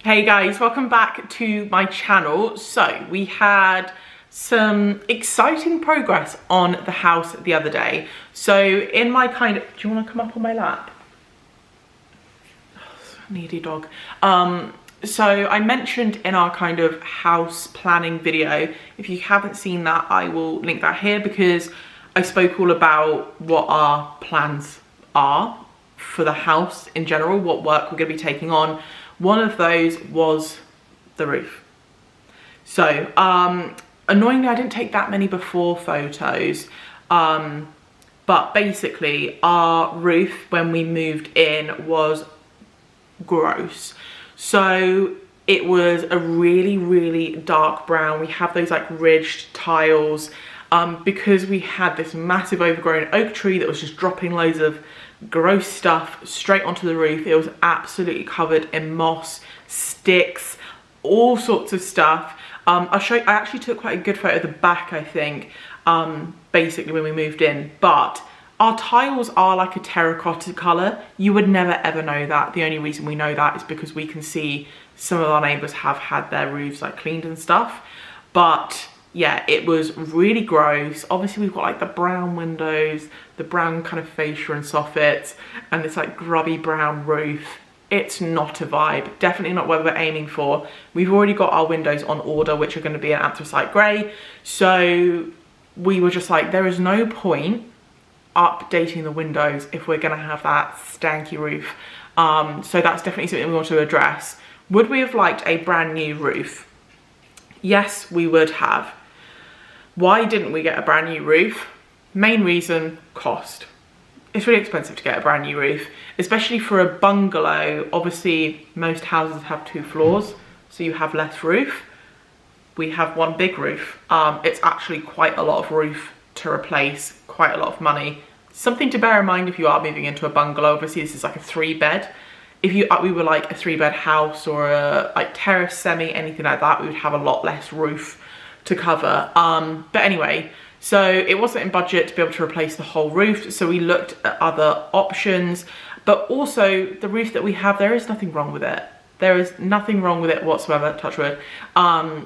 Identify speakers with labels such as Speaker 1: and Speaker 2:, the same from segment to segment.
Speaker 1: Hey guys, welcome back to my channel. So we had some exciting progress on the house the other day. So in my kind of, do you want to come up on my lap? Oh, needy dog. So I mentioned in our kind of house planning video, if you haven't seen that, I will link that here because I spoke all about what our plans are for the house in general, what work we're going to be taking on. One of those was the roof. So annoyingly, I didn't take that many before photos, but basically our roof when we moved in was gross. So it was a really dark brown. We have those like ridged tiles because we had this massive overgrown oak tree that was just dropping loads of gross stuff straight onto the roof. It was absolutely covered in moss, sticks, all sorts of stuff. I'll show you, I actually took quite a good photo of the back, I think, basically when we moved in, but our tiles are like a terracotta colour. You would never ever know that. The only reason we know that is because we can see some of our neighbours have had their roofs like cleaned and stuff. But yeah, it was really gross. Obviously we've got like the brown windows, the brown kind of fascia and soffits, and this like grubby brown roof. It's not a vibe, definitely not what we're aiming for. We've already got our windows on order, which are going to be an anthracite grey. So we were just like, there is no point updating the windows if we're going to have that stanky roof. So that's definitely something we want to address. Would we have liked a brand new roof? Yes, we would have. Why didn't we get a brand new roof? Main reason, cost. It's really expensive to get a brand new roof, especially for a bungalow. Obviously, most houses have 2 floors, so you have less roof. We have one big roof. It's actually quite a lot of roof to replace, quite a lot of money. Something to bear in mind if you are moving into a bungalow. Obviously, this is like a 3-bed. If we were like a 3-bed house or a like terrace, semi, anything like that, we would have a lot less roof to cover. But anyway, so it wasn't in budget to be able to replace the whole roof, so we looked at other options. But also the roof that we have, there is nothing wrong with it. There is nothing wrong with it whatsoever, touch wood.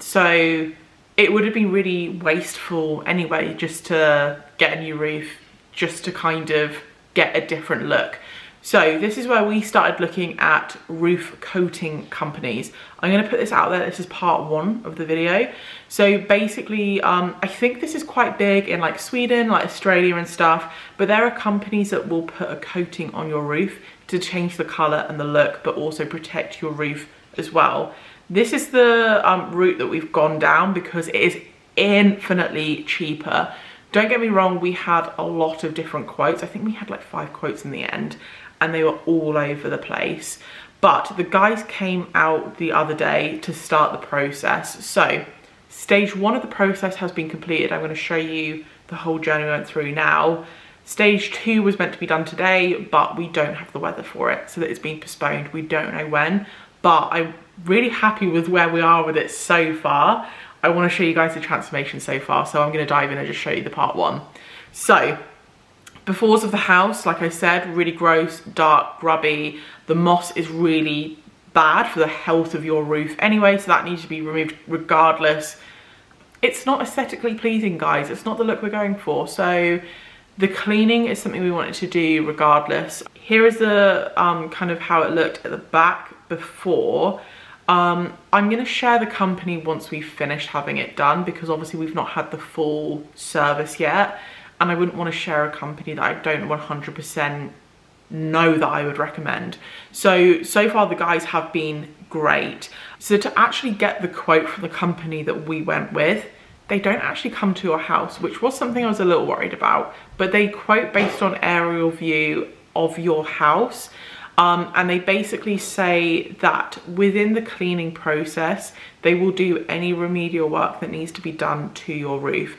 Speaker 1: So it would have been really wasteful anyway just to get a new roof, just to kind of get a different look. So this is where we started looking at roof coating companies. I'm going to put this out there. This is part 1 of the video. So basically, I think this is quite big in like Sweden, like Australia and stuff, but there are companies that will put a coating on your roof to change the colour and the look, but also protect your roof as well. This is the route that we've gone down because it is infinitely cheaper. Don't get me wrong, we had a lot of different quotes. I think we had like 5 quotes in the end, and they were all over the place. But the guys came out the other day to start the process. So stage 1 of the process has been completed. I'm going to show you the whole journey we went through now. Stage 2 was meant to be done today, but we don't have the weather for it, so that it's been postponed. We don't know when, but I'm really happy with where we are with it so far. I want to show you guys the transformation so far, so I'm going to dive in and just show you the part 1. So befores of the house, like I said, really gross, dark, grubby. The moss is really bad for the health of your roof anyway, so that needs to be removed regardless. It's not aesthetically pleasing, guys. It's not the look we're going for. So the cleaning is something we wanted to do regardless. Here is the kind of how it looked at the back before. I'm going to share the company once we've finished having it done, because obviously we've not had the full service yet, and I wouldn't want to share a company that I don't 100% know that I would recommend. So far the guys have been great. So to actually get the quote from the company that we went with, they don't actually come to your house, which was something I was a little worried about, but they quote based on aerial view of your house. And they basically say that within the cleaning process, they will do any remedial work that needs to be done to your roof.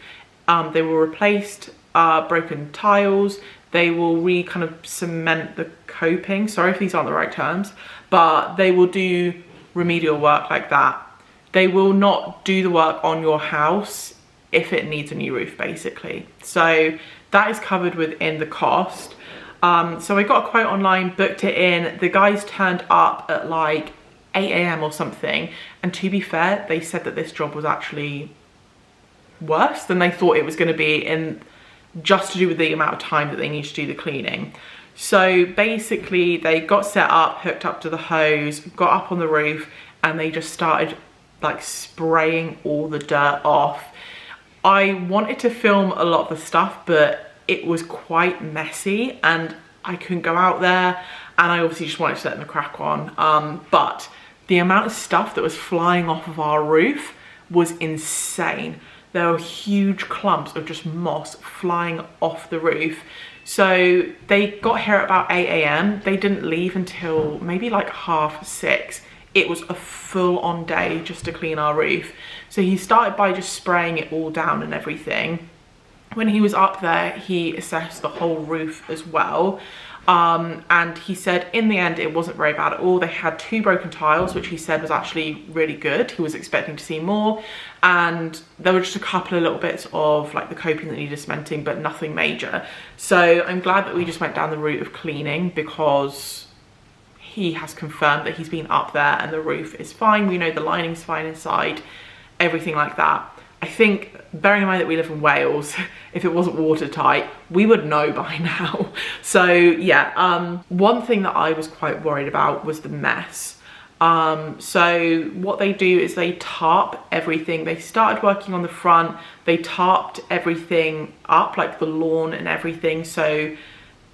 Speaker 1: They will replace broken tiles. They will kind of cement the coping. Sorry if these aren't the right terms, but they will do remedial work like that. They will not do the work on your house if it needs a new roof, basically. So that is covered within the cost. So I got a quote online, booked it in. The guys turned up at like 8 a.m. or something. And to be fair, they said that this job was actually worse than they thought it was going to be, in just to do with the amount of time that they need to do the cleaning. So basically they got set up, hooked up to the hose, got up on the roof, and they just started like spraying all the dirt off. I wanted to film a lot of the stuff, but it was quite messy and I couldn't go out there, and I obviously just wanted to let them crack on. But the amount of stuff that was flying off of our roof was insane. There were huge clumps of just moss flying off the roof. So they got here at about 8 a.m. They didn't leave until maybe like 6:30. It was a full-on day just to clean our roof. So he started by just spraying it all down and everything. When he was up there, he assessed the whole roof as well. And he said in the end it wasn't very bad at all. They had 2 broken tiles, which he said was actually really good. He was expecting to see more, and there were just a couple of little bits of like the coping that needed cementing, but nothing major. So I'm glad that we just went down the route of cleaning, because he has confirmed that he's been up there and the roof is fine. We know the lining's fine inside, everything like that. I think, bearing in mind that we live in Wales, if it wasn't watertight, we would know by now. So yeah, one thing that I was quite worried about was the mess. So what they do is they tarp everything. They started working on the front, they tarped everything up, like the lawn and everything, so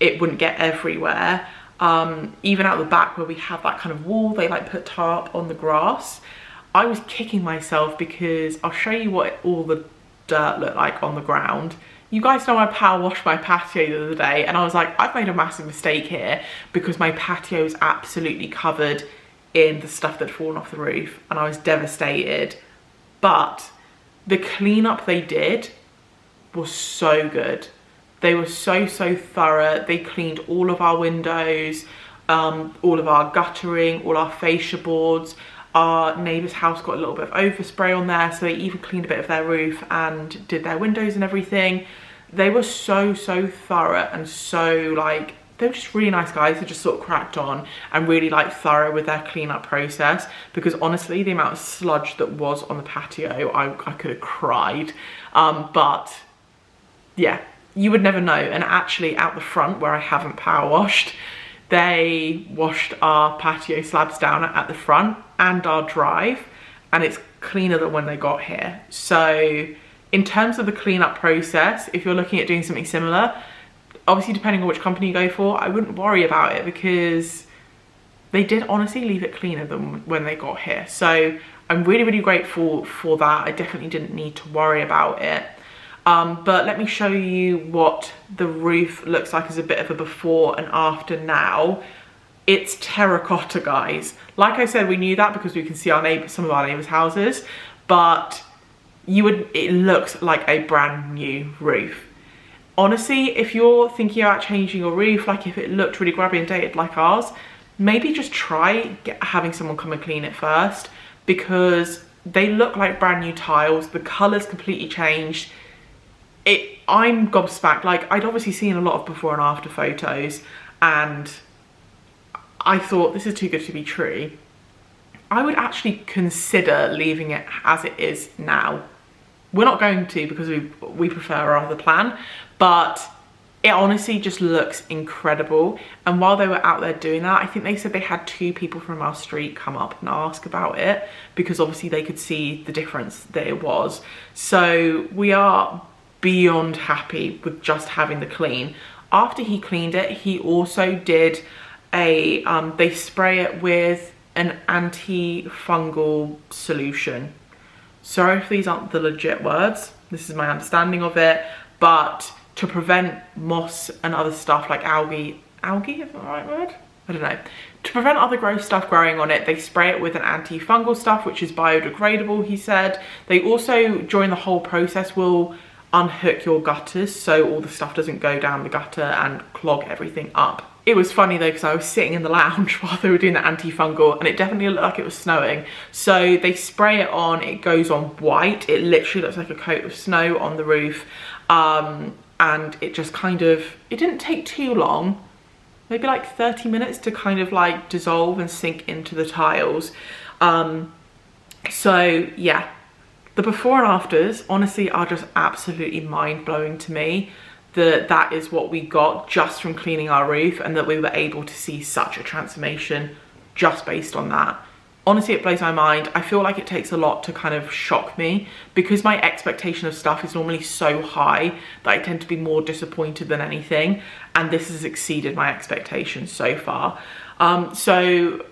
Speaker 1: it wouldn't get everywhere. Even out the back where we have that kind of wall, they like put tarp on the grass. I was kicking myself because I'll show you what all the dirt looked like on the ground. You guys know I power washed my patio the other day, and I was like, I've made a massive mistake here, because my patio is absolutely covered in the stuff that had fallen off the roof, and I was devastated. But the cleanup they did was so good. They were so thorough. They cleaned all of our windows, all of our guttering, all our fascia boards. Our neighbour's house got a little bit of overspray on there, so they even cleaned a bit of their roof and did their windows and everything. They were so thorough, and so like, they were just really nice guys. They just sort of cracked on and really like thorough with their cleanup process, because honestly the amount of sludge that was on the patio, I could have cried. But yeah, you would never know. And actually out the front where I haven't power washed, they washed our patio slabs down at the front and our drive, and it's cleaner than when they got here. So in terms of the cleanup process, if you're looking at doing something similar, obviously depending on which company you go for, I wouldn't worry about it, because they did honestly leave it cleaner than when they got here. So I'm really grateful for that. I definitely didn't need to worry about it. But let me show you what the roof looks like as a bit of a before and after now. It's terracotta, guys. Like I said, we knew that because we can see some of our neighbours' houses, but it looks like a brand new roof. Honestly, if you're thinking about changing your roof, like if it looked really grubby and dated like ours, maybe just try having someone come and clean it first, because they look like brand new tiles. The colour's completely changed. I'm gobsmacked. Like, I'd obviously seen a lot of before and after photos, and I thought, this is too good to be true. I would actually consider leaving it as it is now. We're not going to, because we prefer our other plan, but it honestly just looks incredible. And while they were out there doing that, I think they said they had 2 people from our street come up and ask about it, because obviously they could see the difference that it was. So we are beyond happy with just having the clean. After he cleaned it, he also did they spray it with an anti-fungal solution. Sorry if these aren't the legit words, this is my understanding of it, but to prevent moss and other stuff like algae, is that the right word? I don't know. To prevent other gross stuff growing on it, they spray it with an anti-fungal stuff, which is biodegradable, he said. They also, during the whole process, will unhook your gutters so all the stuff doesn't go down the gutter and clog everything up. It was funny though, because I was sitting in the lounge while they were doing the antifungal, and it definitely looked like it was snowing. So they spray it on, it goes on white. It literally looks like a coat of snow on the roof. And it just kind of, it didn't take too long, maybe like 30 minutes to kind of like dissolve and sink into the tiles. So yeah, the before and afters honestly are just absolutely mind-blowing to me, that that is what we got just from cleaning our roof, and that we were able to see such a transformation just based on that. Honestly, it blows my mind. I feel like it takes a lot to kind of shock me, because my expectation of stuff is normally so high that I tend to be more disappointed than anything, and this has exceeded my expectations so far. So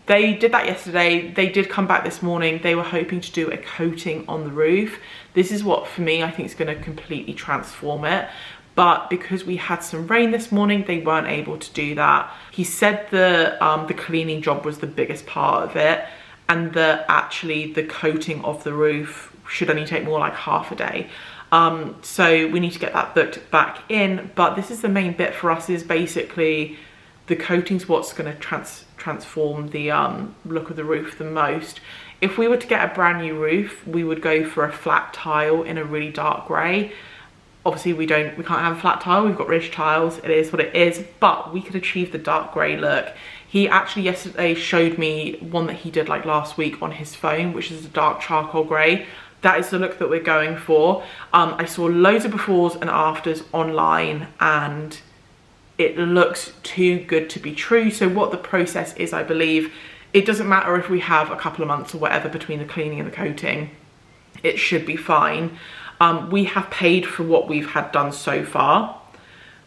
Speaker 1: they did that yesterday. They did come back this morning. They were hoping to do a coating on the roof. This is what, for me, I think is going to completely transform it. But because we had some rain this morning, they weren't able to do that. He said the cleaning job was the biggest part of it, and that actually the coating of the roof should only take more like half a day. So we need to get that booked back in. But this is the main bit for us, is basically the coating's what's going to transform the look of the roof the most. If we were to get a brand new roof, we would go for a flat tile in a really dark grey. Obviously we can't have a flat tile, we've got ridge tiles, it is what it is, but we could achieve the dark grey look. He actually yesterday showed me one that he did like last week on his phone, which is a dark charcoal grey. That is the look that we're going for. I saw loads of befores and afters online, and it looks too good to be true. So what the process is, I believe, it doesn't matter if we have a couple of months or whatever between the cleaning and the coating, it should be fine. We have paid for what we've had done so far,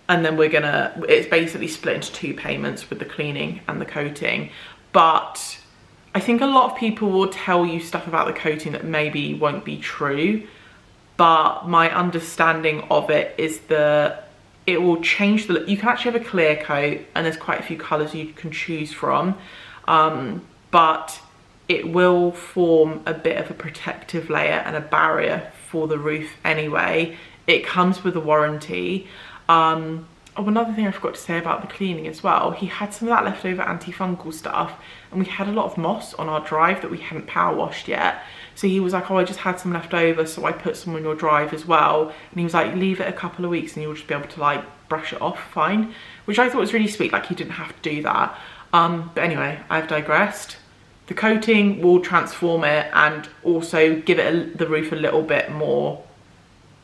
Speaker 1: and then it's basically split into 2 payments with the cleaning and the coating. But I think a lot of people will tell you stuff about the coating that maybe won't be true, but my understanding of it is that it will change the look. You can actually have a clear coat, and there's quite a few colours you can choose from, but it will form a bit of a protective layer and a barrier for the roof anyway. It comes with a warranty. Oh, another thing I forgot to say about the cleaning as well, he had some of that leftover anti-fungal stuff, and we had a lot of moss on our drive that we hadn't power washed yet. So he was like, oh, I just had some left over, so I put some on your drive as well. And he was like, leave it a couple of weeks and you'll just be able to like brush it off fine, which I thought was really sweet. Like, he didn't have to do that. But anyway, I've digressed. The coating will transform it and also give it the roof a little bit more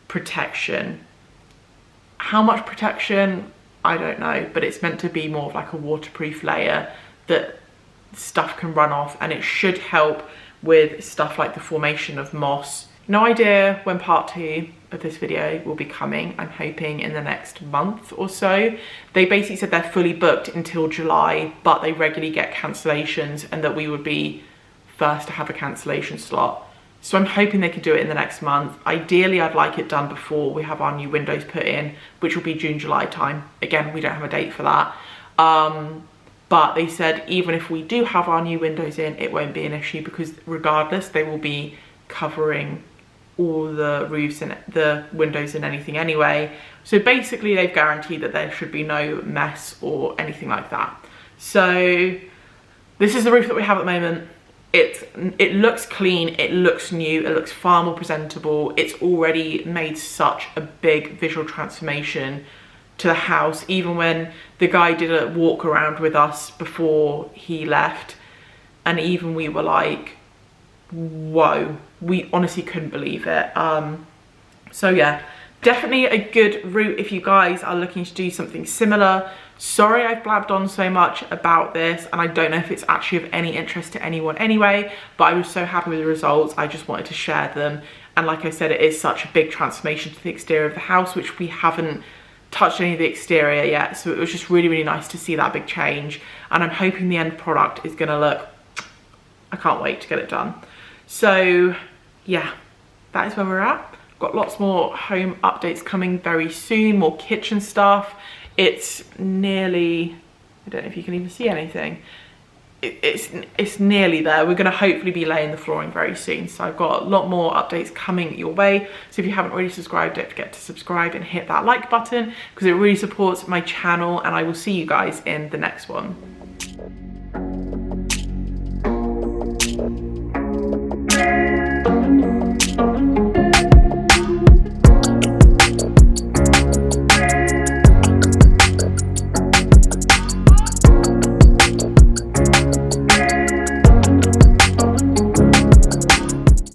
Speaker 1: protection. How much protection, I don't know, but it's meant to be more of like a waterproof layer that stuff can run off, and it should help with stuff like the formation of moss. No idea when part 2 of this video will be coming. I'm hoping in the next month or so. They basically said they're fully booked until July, but they regularly get cancellations, and that we would be first to have a cancellation slot. So I'm hoping they could do it in the next month. Ideally, I'd like it done before we have our new windows put in, which will be June, July time. Again, we don't have a date for that. But they said even if we do have our new windows in, it won't be an issue, because regardless, they will be covering all the roofs and the windows and anything anyway. So basically they've guaranteed that there should be no mess or anything like that. So this is the roof that we have at the moment. It looks clean, it looks new, it looks far more presentable. It's already made such a big visual transformation to the house. Even when the guy did a walk around with us before he left, and even we were like, whoa, we honestly couldn't believe it. So yeah, definitely a good route if you guys are looking to do something similar. Sorry I've blabbed on so much about this, and I don't know if it's actually of any interest to anyone anyway, but I was so happy with the results, I just wanted to share them. And like I said, it is such a big transformation to the exterior of the house, which we haven't touched any of the exterior yet, so it was just really, really nice to see that big change. And I'm hoping the end product is gonna look, I can't wait to get it done. So yeah, that is where we're at. Got lots more home updates coming very soon, more kitchen stuff. It's nearly, I don't know if you can even see anything. It's nearly there. We're gonna hopefully be laying the flooring very soon. So I've got a lot more updates coming your way. So if you haven't already subscribed, don't forget to subscribe and hit that like button, because it really supports my channel, and I will see you guys in the next one.